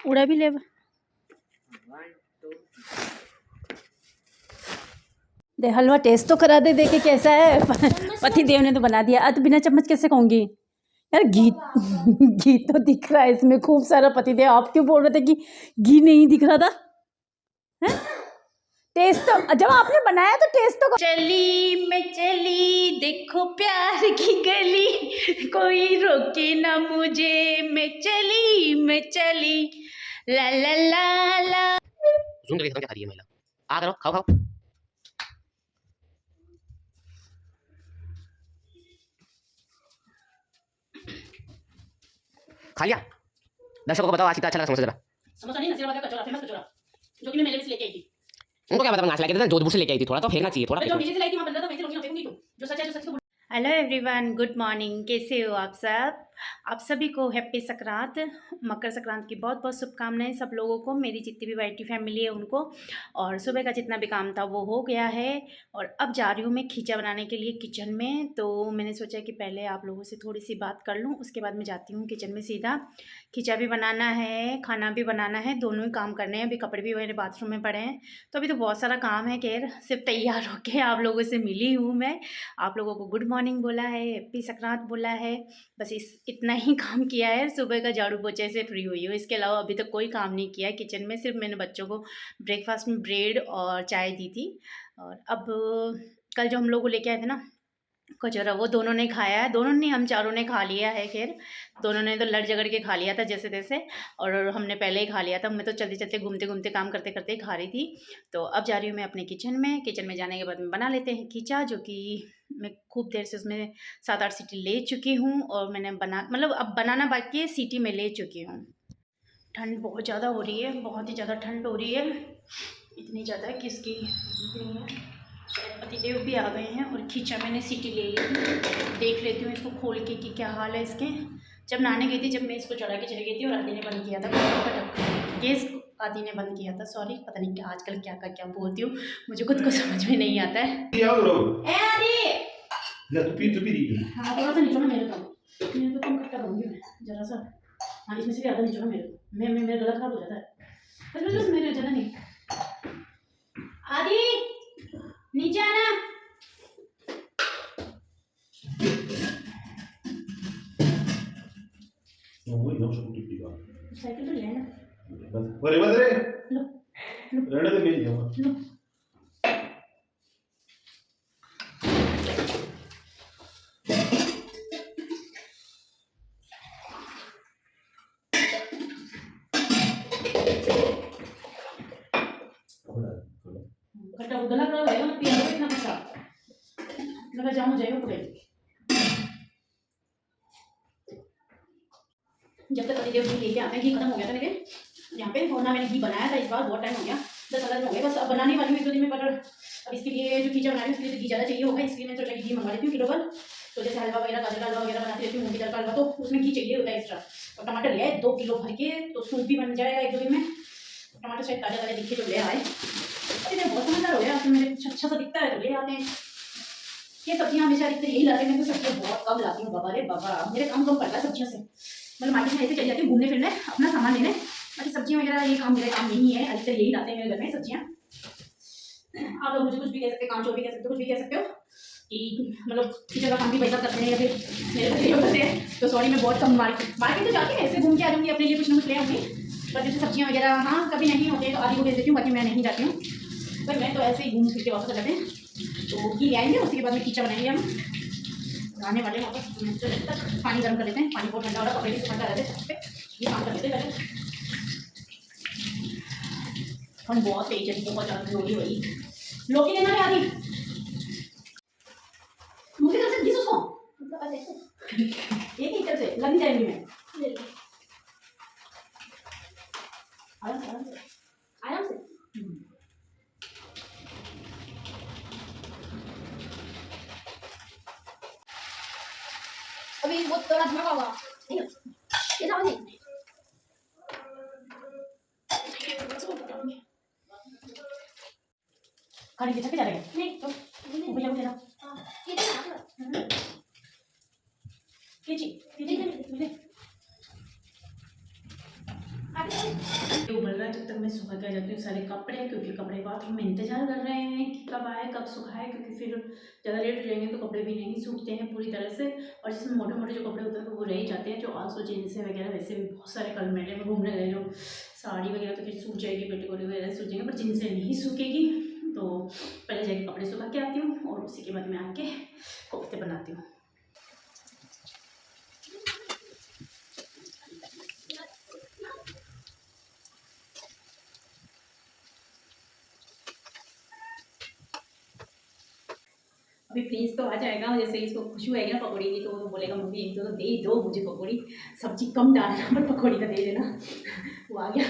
उड़ा भी ले दे, हलवा टेस्ट तो करा दे, देखे कैसा है। पति देव ने तो बना दिया। अब बिना चम्मच कैसे कहूँगी यार। घी घी तो दिख रहा है इसमें खूब सारा। पति देव आप क्यों बोल रहे थे कि घी नहीं दिख रहा था? है टेस्ट तो जब आपने बनाया तो टेस्ट तो। चली मैं चली देखो प्यार की गली, कोई रोके ना मुझे, मैं चली ला ला ला ला। जूम करके क्या खा रही है महिला? आ करो, खाओ खाओ। खा लिया? दर्शकों को बताओ आज कितना अच्छा लगा समोसा। जरा समोसा नहीं, नसीराबाद का कचौड़ा, फेमस कचौड़ा, जो कि मैं मेले से लेके आई थी। उनको क्या पता बंगाल से लेके आई थी, जोधपुर से लेके आई थी। थोड़ा तो फेंकना चाहिए, थोड़ा जो मेले से लाई थी वहां बन रहा था, वैसे लोग फेंकूंगी तो जो सच है जो सच तो। Hello everyone, good morning. कैसे हो आप सब? आप सभी को हैप्पी संक्रांत, मकर संक्रांत की बहुत बहुत शुभकामनाएं सब लोगों को, मेरी जितनी भी वाईटी फैमिली है उनको। और सुबह का जितना भी काम था वो हो गया है और अब जा रही हूँ मैं खींचा बनाने के लिए किचन में। तो मैंने सोचा कि पहले आप लोगों से थोड़ी सी बात कर लूँ, उसके बाद मैं जाती हूँ किचन में सीधा। खींचा भी बनाना है, खाना भी बनाना है, दोनों ही काम करने हैं। अभी कपड़े भी मेरे बाथरूम में पड़े हैं, तो अभी तो बहुत सारा काम है। खैर सिर्फ तैयार होके आप लोगों से मिली हूँ मैं। आप लोगों को गुड मॉर्निंग बोला है, हैप्पी संक्रांत बोला है, बस इतना ही काम किया है। सुबह का झाड़ू पोछे से फ्री हुई हूँ, इसके अलावा अभी तक कोई काम नहीं किया है किचन में। सिर्फ मैंने बच्चों को ब्रेकफास्ट में ब्रेड और चाय दी थी। और अब कल जो हम लोग को लेके आए थे ना कचौरा, वो दोनों ने खाया है। दोनों ने, हम चारों ने खा लिया है। खैर दोनों ने तो लड़ झगड़ के खा लिया था जैसे तैसे, और हमने पहले ही खा लिया था। मैं तो चलते चलते घूमते घूमते काम करते करते ही खा रही थी। तो अब जा रही हूँ मैं अपने किचन में। किचन में जाने के बाद में बना लेते हैं खींचा, जो कि मैं खूब देर से उसमें 7-8 सीटी ले चुकी हूँ। और मैंने मतलब अब बनाना बाकी है, सीटी में ले चुकी हूँ। ठंड बहुत ज़्यादा हो रही है, बहुत ही ज़्यादा ठंड हो रही है। इतनी ज़्यादा कि इसकी नहीं है। शायद पतिदेव भी आ गए हैं और खींचा मैंने सीटी ले ली थी। देख लेती हूँ इसको खोल के कि क्या हाल है इसके। जब नहाने गई थी, जब मैं इसको चढ़ा के चली गई थी और आदि ने बंद किया था गैस, आदि ने बंद किया था। सॉरी, पता नहीं क्या आजकल क्या का क्या बोलती हूँ, मुझे खुद को समझ में नहीं आता है। हाँ थोड़ा सा निचोड़ा मेरे को, कम खट्टा करूँगी मैं जरा सा। हाँ इसमें से ज़्यादा निचोड़ा मेरे को, मेरा गला खराब हो जाता है। बस मेरे ज़्यादा नहीं। आदि नीचे आना। साइकिल तो ले आना। लो लो। खट्टा गला खराब रहेगा, मत पिया करो इतना खट्टा, लगा जाम हो जाएगा पूरे। जब तक पतिदेव घी लेके आते हैं, घी खत्म हो गया था मेरे यहाँ पे, और ना मैंने घी बनाया था इस बार, बहुत टाइम हो गया, 10-15 दिन हो गए बस। अब बनाने वाली हूँ 1-2 दिन में। पर अब इसके लिए जो खींचा बना रही हूँ उसके लिए घी ज़्यादा चाहिए होगा, इसलिए मैं सोचा कि घी मंगा लेती हूँ किलो भर। तो जैसे हलवा वगैरह, गाजर का हलवा वगैरह बनाती रहती हूँ, मूंग की दाल का हलवा, तो उसमें घी चाहिए होता है एक्स्ट्रा। और टमाटर लिया है 2 किलो भर के, तो सूप भी बन जाएगा 1-2 दिन में। टमाटर शायद ताज़ा ताज़ा दिखे तो ले आए। अरे बहुत समझदार हो गया, मेरे कुछ अच्छा सा दिखता है तो ले आते हैं। ये सब्जियां हमेशा दिखते यही लाते हैं, मैं तो सब्जियां बहुत कम लाती हूँ। बाबा रे बाबा, मेरे काम कम पड़ता है सब्जियों से। मतलब मार्केट में ऐसे चली जाती हूँ घूमने फिरने, अपना सामान लेने, बाकी सब्जियां वगैरह ये काम मेरा काम नहीं है। अधिकतर यही लाते हैं मेरे घर में सब्जियां। आप लोग मुझे कुछ भी कह सकते हैं, काम चोर भी कह सकते हो, कुछ भी कह सकते हो कि मतलब किचन का काम भी पैसा करते हैं या फिर मेरे बच्चे करते हैं। तो सॉरी, मैं बहुत कम मार्केट तो जाती है, ऐसे घूम के आ जाऊँगी, अपने लिए कुछ ना कुछ ले आऊँगी। पर जैसे सब्जियां वगैरह हाँ कभी नहीं होते तो आदि को भेज देती हूँ, बाकी मैं नहीं जाती हूँ। पर मैं तो ऐसे ही घूम फिर के वापस आ जाते हैं। तो घी ले आएंगे, उसके बाद में खींचा बनाएंगे हम। गाने वाले वापस पानी गर्म कर लेते हैं, पानी बहुत ठंडा हो रहा है, कपड़े भी ठंडा रहते हैं छत पे, ये काम कर लेते हैं पहले। हम बहुत तेज है, बहुत ज़्यादा लोगी वही लोकी लेना है आदि। मुझे तरफ से घिस उसको, मतलब ऐसे एक ही तरफ से लग जाएंगी। मैं आराम से आराम से आराम से। अभी वो थोड़ा धुआं होगा, ये समझ नहीं। खाने के छक्के जा रहे हैं नहीं तो भैया को देना खींची तो उबल रहा है। जब तक मैं सुखा के आ जाती हूँ सारे कपड़े, क्योंकि कपड़े बाथरूम में इंतजार कर रहे हैं कि कब आए कब सुखाए, क्योंकि फिर ज़्यादा लेट हो जाएंगे तो कपड़े भी नहीं सूखते हैं पूरी तरह से। और जिसमें मोटे मोटे जो कपड़े होते हैं तो वो रह ही जाते हैं, जो आंसू जीन्स वगैरह वैसे भी बहुत सारे कल मेले में घूमने गए, जो साड़ी वगैरह तो फिर सूख जाएगी, पेटीकोट वगैरह सूख जाएंगे, पर जिनसे नहीं सूखेगी। तो पहले जाके कपड़े सुखा के आती हूँ और उसी के बाद मैं आके कोफ्ते बनाती हूँ। अभी प्रिंस तो आ जाएगा, जैसे इसको खुशबू आएगी ना पकौड़ी की तो वो बोलेगा मम्मी एक तो दे दो मुझे पकौड़ी, सब्जी कम डालना पर पकौड़ी का दे देना। वो आ गया,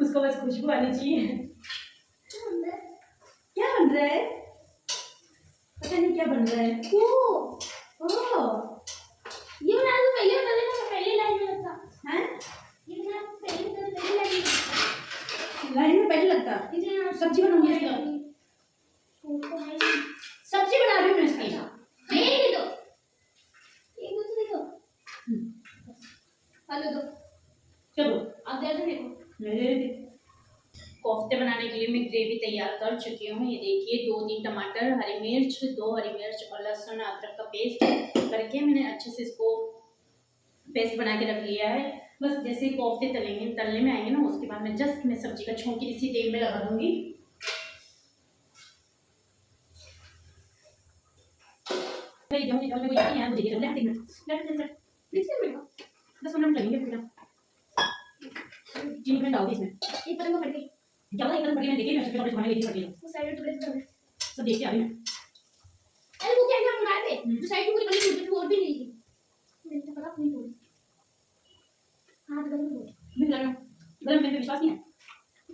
उसको बस खुशबू आनी चाहिए। क्या बन रहा है? पता नहीं क्या बन रहा है। ये बना दो पहले लाइन में लगता हैं? ये बना पहले लाइन लाइन में पहले लगता इतना सब्जी बनाऊंगी इसका। सब्जी बना रही हूँ मैं इसकी। दे दो एक दो दे दो हेलो दो चलो अब दे दो देखो मेरे कोफ्ते बनाने के लिए मैं ग्रेवी तैयार कर चुकी हूँ। ये देखिए 2-3 टमाटर, हरी मिर्च, 2 हरी मिर्च और लहसुन अदरक का पेस्ट करके मैंने अच्छे से इसको पेस्ट बना के रख लिया है। बस जैसे कोफ्ते तलने में आएंगे ना उसके बाद मैं जस्ट मैं सब्जी का छौंकी इसी तेल में लगा दूंगी। बस मिनट लगेंगे फिर चीनी डाल दी इसमें। एक पतंग फट गई ज़्यादा एकदम बढ़िया देखिए मैं सबके घुमाने लेके बढ़िया वो साइड टुकड़े टुकड़े सब देख के आ रही हूँ। अरे वो क्या क्या बना रहे थे जो साइड टुकड़े बनी थी वो और भी नहीं थी मैंने तो पता नहीं बोली हाथ गरम हो मैं लग रहा हूँ गरम मेरे पे विश्वास नहीं है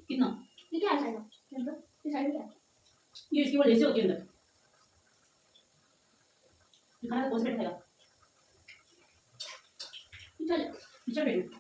कितना। ये क्या है मतलब ये साइड में क्या ये इसकी वो लेसे होती है अंदर, खाना तो कौन सा बैठेगा चल नीचे बैठो।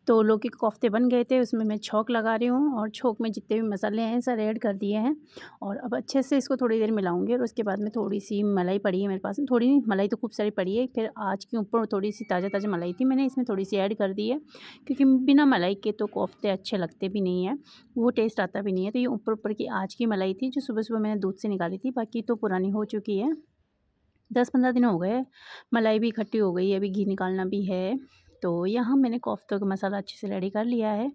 तो लौकी के कोफ्ते बन गए थे, उसमें मैं छौंक लगा रही हूँ और छौंक में जितने भी मसाले हैं सारे ऐड कर दिए हैं। और अब अच्छे से इसको थोड़ी देर मिलाऊंगी और उसके बाद में थोड़ी सी मलाई पड़ी है मेरे पास, थोड़ी मलाई तो खूब सारी पड़ी है, फिर आज के ऊपर थोड़ी सी ताज़ा मलाई थी मैंने इसमें थोड़ी सी ऐड कर दी है, क्योंकि बिना मलाई के तो कोफ्ते अच्छे लगते भी नहीं है, वो टेस्ट आता भी नहीं है। तो ये ऊपर ऊपर की आज की मलाई थी जो सुबह सुबह मैंने दूध से निकाली थी, बाकी तो पुरानी हो चुकी है, 10-15 दिन हो गए, मलाई भी इकट्ठी हो गई है, अभी घी निकालना भी है। तो यहाँ मैंने कोफ्तों का मसाला अच्छे से रेडी कर लिया है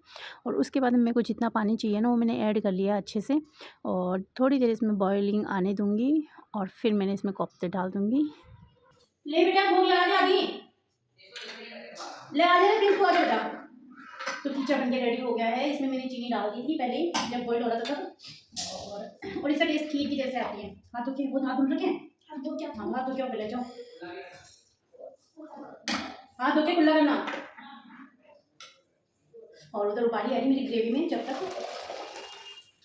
और उसके बाद मेरे को जितना पानी चाहिए ना वो मैंने ऐड कर लिया अच्छे से और थोड़ी देर इसमें बॉइलिंग आने दूँगी और फिर मैंने इसमें कोफ्ते डाल दूँगी। ले बेटा भूख लगा दे आगे ले आ जा प्लीज को आ जा बेटा। तो खींचा बन के रेडी हो गया है, इसमें मैंने चीनी डाल दी थी पहले जब बॉइल हो रहा था तब और इसका टेस्ट खीर की जैसे आती है। हाथों के वो हाथ धुल रखे हैं, अब वो क्या हाथ धो के पहले जाओ हाथ धो के खुला करना। और उधर उबाली आ रही मेरी ग्रेवी में जब तक,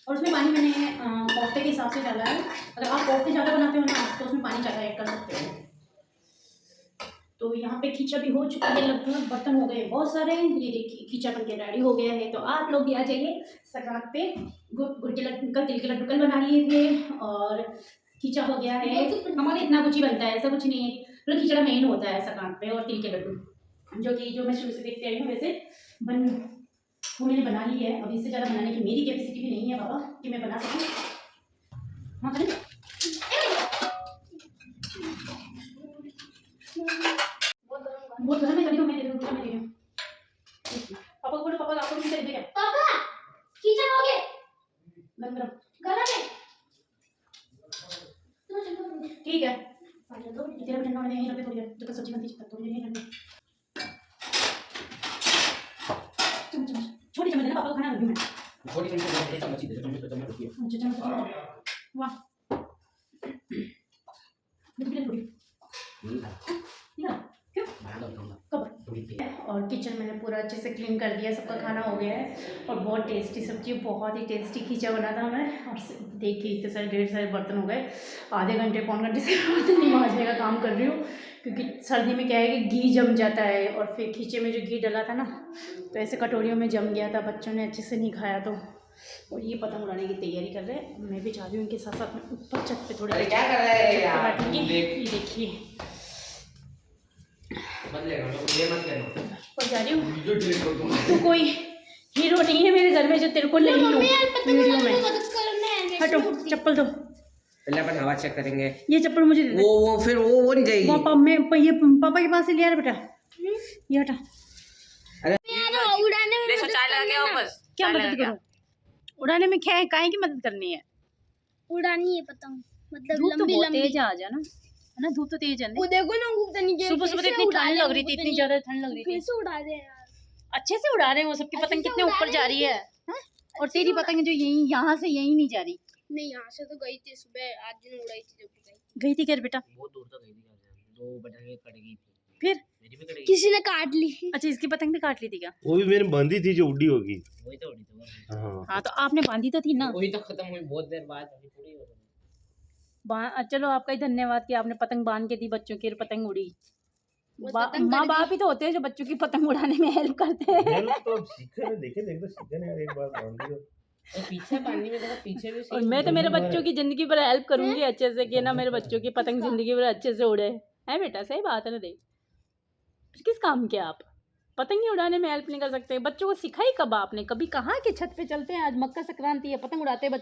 और उसमें पानी मैंने कोफ्ते के हिसाब से डाला है। अगर आप कोफ्ते ज़्यादा बनाते हो ना तो उसमें पानी ज़्यादा ऐड कर सकते हो। तो यहाँ पे खींचा भी हो चुका है, लगभग बर्तन हो गए बहुत सारे, ये देखिए खींचा बन के रेडी हो गया है। तो आप लोग भी आ जाइए संक्रांत पे, गुड़ के लड्डू कल तिल के लड्डू कल बना लिए थे और खींचा हो गया है। हमारे इतना कुछ ही बनता है, ऐसा कुछ नहीं है, मतलब खींचा मेन होता है संक्रांत पे और तिल के लड्डू जो मैं शुरू से देखते आई हूँ वैसे वो मैंने बना ली है। अब इससे ज़्यादा बनाने की मेरी कैपेसिटी भी नहीं है बाबा कि मैं बना सकूँ। हाँ करें बहुत गर्म है, कभी तो मैं दे दूँ पापा को बोलो, पापा आपको भी दे देगा पापा किचन हो गए गरम गरम गरम है तो चलो ठीक है। तेरा ठंडा होने नहीं रखते थोड़ी देर, जब तक सब्जी बनती है थोड़ी देर नहीं रखते। छोटी चम्मच देना पापा को खाना रखी मैं छोटी छोटी चम्मच ही दे, चम्मच रखिए। अच्छा चम्मच वाह थोड़ी क्यों कब। और किचन मैंने पूरा अच्छे से क्लीन कर दिया, सबका खाना हो गया है और बहुत टेस्टी सब्जी, बहुत ही टेस्टी खींचा बना था मैं। और देखिए इतने सारे ढेर सारे बर्तन हो गए, आधे घंटे पौन घंटे से बर्तन नहीं मांजने का काम कर रही हूँ, क्योंकि सर्दी में क्या है कि घी जम जाता है और फिर खींचे में जो घी डला था ना तो ऐसे कटोरियों में जम गया था, बच्चों ने अच्छे से नहीं खाया तो और ये पतंग उड़ाने की तैयारी कर रहे हैं। मैं भी जा रही हूँ इनके साथ साथ में ऊपर छत पे थोड़े। अरे क्या कर रहा है यार? बैठूंगी। देख। ये देखिए बदलेगा तो ये मत करना। और जा रही हूँ। वीडियो डिलीट कर दूंगा। तो कोई हीरो नहीं है मेरे घर में जो तेरे को ले लूँ मम्मी यार पतंग वीडियो उड़ाने में। में मदद करना है। हटो चप्पल दो। पहले अपन हवा चेक करेंगे। ये चप्पल मुझे दे दे। वो फिर वो नहीं जाएगी। वो ये पापा के पास से लिया रे बेटा। ये हटा। यार उड़ाने में मदद करना है ना। क्या मदद करूँ? उड़ाने में क्या है? काहे की मदद करनी है? उड़ानी है पतंग, मतलब धूप तो लंबी बहुत लंबी। तेज आ जा ना, है ना? धूप तो तेज है। वो देखो ना ऊपर नीचे। सुबह सुबह तो इतनी ठंड लग रही थी, इतनी ज्यादा ठंड लग रही थी। कैसे उड़ा रहे हैं यार? अच्छे से उड़ा रहे हैं वो, सबकी पतंग कितने ऊपर जा रही है, हैं? और तेरी पतंग जो यहीं यहाँ से यहीं नहीं जा रही। नहीं यहाँ से तो गई थी सुबह, आज दिन उड़ाई थी जब गई थी क्या बेटा? बहुत दूर तक गई थी। 2 पतंगे कट गई थी। फिर मेरी भी कट गई। किसी ने काट ली। अच्छा, इसकी पतंग भी काट ली थी क्या? वो भी मैंने बांधी थी जो उड़ी होगी। वही तो उड़ी थी। हाँ हाँ तो आपने बांधी तो थी ना। वही तो खत्म हुई बहुत देर बाद, अभी थोड़ी हो गई। चलो आपका ही धन्यवाद कि आपने पतंग बांध के दी बच्चों की, और पतंग उड़ी। वो पतंग माँ कट बाप ही तो होते हैं जो बच्चों की पतंग उड़ाने में हेल्प करते हैं। हेल्प तो अब सीखे ना, देखे तो सीखे ना यार, एक बार बांध दियो। और पीछे बांधने में देखो, पीछे भी और मैं तो मेरे बच्चों की जिंदगी भर हेल्प करूंगी अच्छे से, कि ना मेरे बच्चों की पतंग जिंदगी भर अच्छे से उड़े, है बेटा? सही बात है ना? देख किस काम के आप पतंग ही उड़ाने में हेल्प नहीं कर सकते? बच्चों को सिखाई कब आपने? कभी कहाँ के छत पे चलते हैं, आज मकर संक्रांति है, पतंग उड़ाते हैं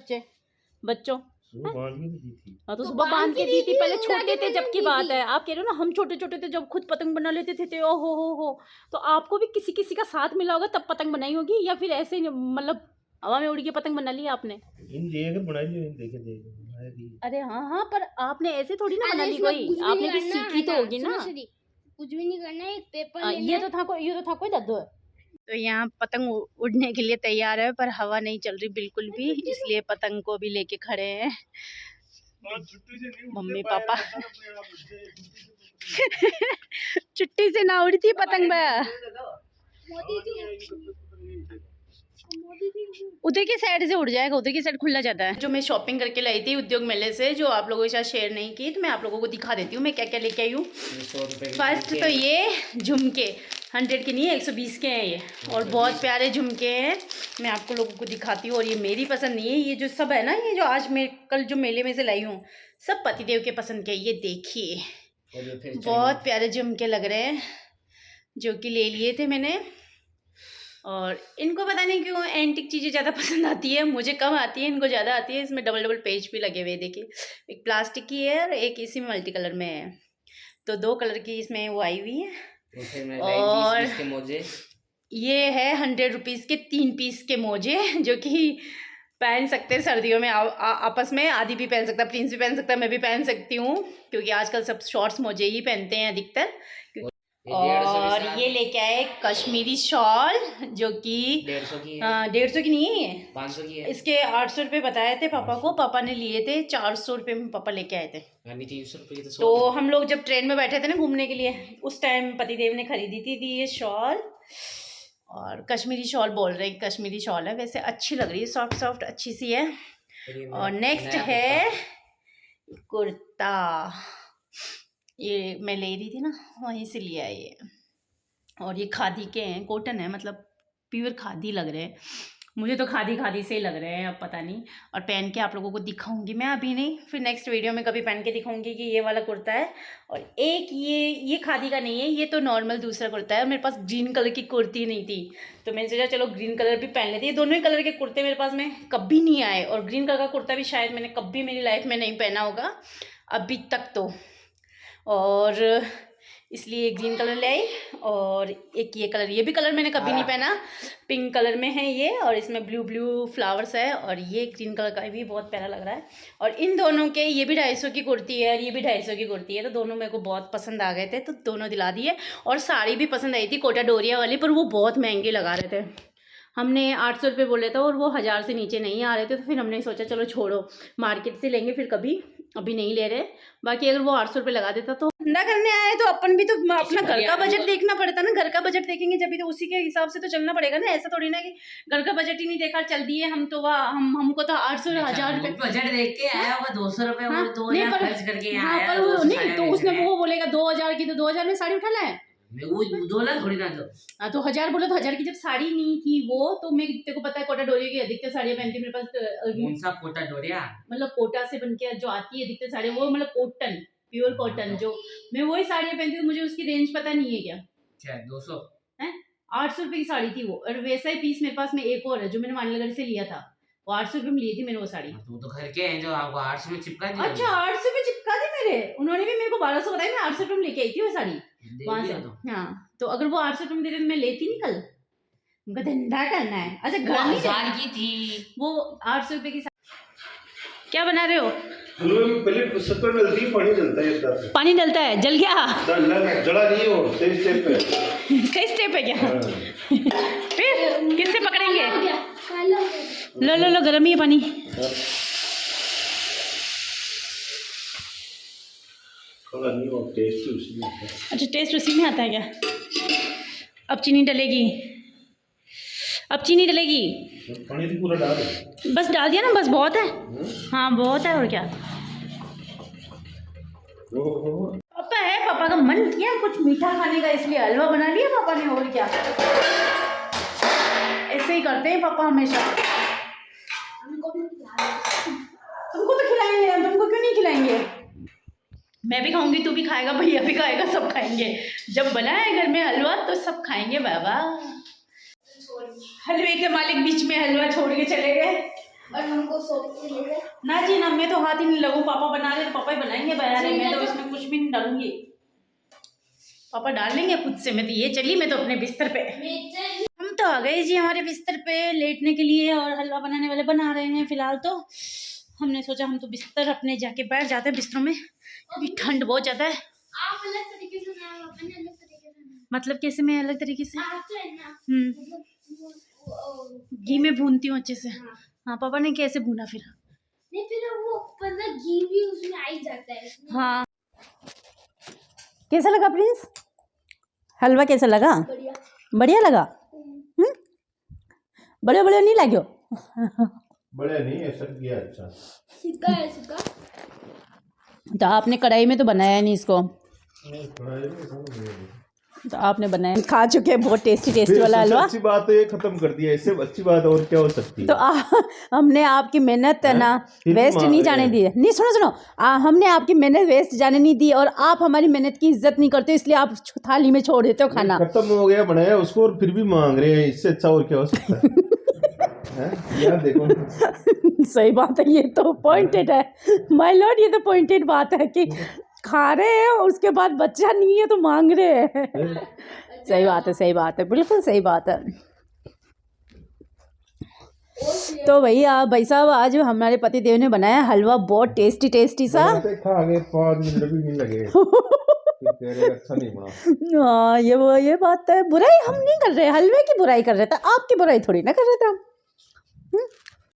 बच्चों। सुबह बांध के दी थी। हाँ तो सुबह बांध के दी थी, पहले छोटे थे जब की बात है। आप कह रहे हो ना हम छोटे छोटे थे जब खुद पतंग बना लेते थे, ओ हो। तो आपको भी किसी किसी का साथ मिला होगा तब पतंग बनाई होगी, या फिर ऐसे मतलब हवा में उड़ के पतंग बना ली आपने? इन देख बनाई ली, इन देखे बनाई दी। अरे हाँ, पर आपने ऐसे थोड़ी ना बना ली कोई, आपने भी सीखी तो होगी ना। कुछ भी नहीं करना है, एक पेपर ये तो था कोई दद्दू है। तो यहाँ पतंग उड़ने के लिए तैयार है, पर हवा नहीं चल रही बिल्कुल भी, इसलिए पतंग को भी लेके खड़े हैं मम्मी पापा। छुट्टी से ना उड़ी थी पतंग उधर की साइड से उड़ जाएगा, उधर की साइड खुला जाता है। जो मैं शॉपिंग करके लाई थी उद्योग मेले से, जो आप लोगों के साथ शेयर नहीं की, तो मैं आप लोगों को दिखा देती हूँ मैं क्या क्या लेके आई हूँ। फर्स्ट तो ये झुमके 100 के नहीं है, 120 के हैं ये, और बहुत प्यारे झुमके हैं। मैं आपको लोगों को दिखाती हूँ। और ये मेरी पसंद नहीं है, ये जो सब है ना, ये जो आज मैं कल जो मेले में से लाई हूँ, सब पतिदेव के पसंद के। ये देखिए बहुत प्यारे झुमके लग रहे हैं, जो कि ले लिए थे मैंने। और इनको पता नहीं क्यों एंटिक चीज़ें ज़्यादा पसंद आती है, मुझे कम आती है, इनको ज़्यादा आती है। इसमें डबल पेज भी लगे हुए, देखिए एक प्लास्टिक की है और एक इसी में मल्टी कलर में है, तो 2 कलर की इसमें वो आई हुई है। और के मोजे ये है 100 रुपीज़ के 3 पीस के मोजे, जो कि पहन सकते हैं सर्दियों में आपस में। आदि भी पहन सकता है, प्रिंस भी पहन सकता है, मैं भी पहन सकती हूँ, क्योंकि आजकल सब शॉर्ट्स मोजे ही पहनते हैं अधिकतर। और ये लेके आए कश्मीरी शॉल, जो कि 150 की है। 150 की नहीं है, 500 की है। इसके 800 रुपये बताए थे पापा को, पापा ने लिए थे 400 रुपये में, पापा लेके आए थे। यानी 300 रुपये की तो हम लोग जब ट्रेन में बैठे थे ना घूमने के लिए, उस टाइम पतिदेव ने खरीदी थी ये शॉल। और कश्मीरी शॉल बोल रहे हैं, कश्मीरी शॉल है, वैसे अच्छी लग रही है, सॉफ्ट सॉफ्ट अच्छी सी है। और नेक्स्ट है कुर्ता, ये मैं ले रही थी ना वहीं से लिया है ये। और ये खादी के हैं, कॉटन है, मतलब प्योर खादी लग रहे हैं मुझे, तो खादी से ही लग रहे हैं, अब पता नहीं। और पहन के आप लोगों को दिखाऊंगी मैं, अभी नहीं, फिर नेक्स्ट वीडियो में कभी पहन के दिखाऊंगी कि ये वाला कुर्ता है। और एक ये खादी का नहीं है, ये तो नॉर्मल दूसरा कुर्ता है। मेरे पास ग्रीन कलर की कुर्ती नहीं थी, तो मैंने सोचा चलो ग्रीन कलर भी पहन लेती है। दोनों ही कलर के कुर्ते मेरे पास में कभी नहीं आए, और ग्रीन कलर का कुर्ता भी शायद मैंने कभी मेरी लाइफ में नहीं पहना होगा अभी तक तो, और इसलिए ग्रीन कलर ले आई। और एक ये कलर, ये भी कलर मैंने कभी नहीं पहना, पिंक कलर में है ये, और इसमें ब्लू फ्लावर्स है। और ये ग्रीन कलर का भी बहुत प्यारा लग रहा है। और इन दोनों के, ये भी 250 की कुर्ती है और ये भी 250 की कुर्ती है, तो दोनों मेरे को बहुत पसंद आ गए थे, तो दोनों दिला दिए। और साड़ी भी पसंद आई थी कोटा डोरिया वाली, पर वो बहुत महंगे लगा रहे थे। हमने 800 रुपये बोले थे और वो 1000 से नीचे नहीं आ रहे थे, तो फिर हमने सोचा चलो छोड़ो, मार्केट से लेंगे फिर कभी, अभी नहीं ले रहे। बाकी अगर वो 800 रुपये लगा देता तो धंधा करने आए, तो अपन भी तो अपना घर का बजट देखना पड़ता ना, घर का बजट देखेंगे जब भी, तो उसी के हिसाब से तो चलना पड़ेगा ना। ऐसा थोड़ी ना कि घर का बजट ही नहीं देखा चल दिए हम, तो वह हमको तो 800 1000 रुपये बजट देख के आया होगा, 200 रुपये वो 2000 खर्च करके आया। पर वो नहीं, तो उसने वो बोलेगा 2000 की, तो 2000 में साड़ी उठा लाए, वो 2 लाख थोड़ी ना दो। हाँ तो 1000 बोले, तो 1000 की जब साड़ी नहीं थी वो, तो मैं तेरे को पता है कोटा कोटा डोरिया की अधिकतर साड़ियाँ पहनती हूँ। मेरे पास कौन सा कोटा डोरिया? मतलब कोटा से बन के जो आती है अधिकतर साड़ियाँ, वो मतलब कॉटन, प्योर कॉटन, जो मैं वही साड़ियाँ पहनती हूँ। मुझे उसकी रेंज पता नहीं है क्या क्या 200? है। 800 रुपये की साड़ी थी वो, और वैसा ही पीस मेरे पास में एक और है जो मैंने वाणीनगर से लिया था, वो 800 रुपये में ली थी मैंने वो साड़ी। तू तो घर के हैं जो आपको 800 में चिपका दी। अच्छा 800 रुपये चिपका दी मेरे, उन्होंने भी मेरे को 1200 बताया, मैं 800 रुपये में लेके आई थी वो साड़ी वहां से। हाँ तो अगर वो 800 रुपये में दे रहे तो मैं लेती नहीं कल, उनका धंधा करना है। अच्छा घर नहीं हजार की थी वो 800 रुपये की क्या बना रहे हो? हलवे में पहले शक्कर डलती है, पानी डलता है इसका। पानी डलता है, जल गया? जला नहीं हो, सही स्टेप पे। सही स्टेप है क्या? हाँ। फिर किससे पकड़ेंगे? हो गया, काला हो गया। लो लो लो, गर्म ही है पानी। थोड़ा नहीं हो, टेस्ट उसी में आता है। अच्छा टेस्ट उसी में आता है क्या? अब चीनी डलेगी, अब चीनी डलेगी। पानी तो पूरा डाल दे। बस डाल दिया ना, बस बहुत है। हाँ बहुत है, और क्या। पापा है, पापा का मन किया कुछ मीठा खाने का, इसलिए हलवा बना लिया पापा ने, और क्या। ऐसे ही करते हैं पापा हमेशा। हमको भी खिला दो। तुमको तो खिलाएंगे हम, तुमको क्यों नहीं खिलाएंगे? मैं भी खाऊंगी, तू भी खाएगा, भैया भी खाएगा, सब खाएंगे। जब बना है घर में हलवा तो सब खाएंगे बाबा। हलवे के मालिक बीच में हलवा छोड़ के चले गए, और हमको सोच के ले गए। ना जी ना, मैं तो हाथ ही नहीं लगूं। पापा बना रहे तो पापा ही बनाएंगे, बना रहे मैं तो इसमें कुछ भी नहीं डालूंगी, पापा डाल लेंगे खुद से। मैं तो ये चली, मैं तो अपने बिस्तर पे। हम तो आ गए जी हमारे बिस्तर पे लेटने के लिए, और हलवा बनाने वाले बना रहे हैं फिलहाल। तो हमने सोचा हम तो बिस्तर अपने जाके बैठ जाते हैं बिस्तरों में, क्योंकि ठंड बहुत ज़्यादा है। आप अलग तरीके से बनाओ, अपने अलग तरीके से बनाओ। मतलब कैसे? मैं अलग तरीके से आप तो है ना, मतलब घी में भूनती हूँ अच्छे से। हाँ पापा ने कैसे भूना फिर? नहीं फिर वो मतलब घी भी उसमें आ ही जाता है इसमें। हाँ कैसा लगा प्रिंस? हलवा कैसा लगा? बढ़िया। बढ़िया लगा? बड़े बड़े नहीं लगे? बड़े नहीं, ऐसा किया अच्छा। सिक्का है, सिक्का। तो आपने कढ़ाई में तो बनाया नहीं इसको, थोड़ा ये भी समझ नहीं आया। तो आपने बनाया, खा चुके हैं बहुत टेस्टी टेस्टी वाला सबसे हलवा। अच्छी बात है ये खत्म कर दिया, इससे अच्छी बात और क्या हो सकती है? तो हमने आपकी मेहनत है ना फिर भी वेस्ट नहीं जाने दी है। नहीं सुनो सुनो, हमने आपकी मेहनत वेस्ट जाने नहीं दी, और आप हमारी मेहनत की इज्जत नहीं करते, इसलिए आप थाली में छोड़ देते हो खाना। खत्म हो गया, बनाया उसको और फिर भी मांग रहे हैं, इससे अच्छा और क्या हो सकता है? यार देखो सही बात है, ये तो पॉइंटेड है माय लॉर्ड, ये तो पॉइंटेड बात है कि खा रहे हैं और उसके बाद बच्चा नहीं है तो मांग रहे हैं। सही बात है, सही बात है, बिल्कुल सही बात है। तो भाई साहब आज हमारे पति देव ने बनाया हलवा, बहुत टेस्टी टेस्टी सा। खा गए, 5 मिनट भी नहीं लगे। अच्छा नहीं बना। हाँ ये बात है, बुराई हम नहीं कर रहे, हलवे की बुराई कर रहे थे, आपकी बुराई थोड़ी ना कर रहे थे हम।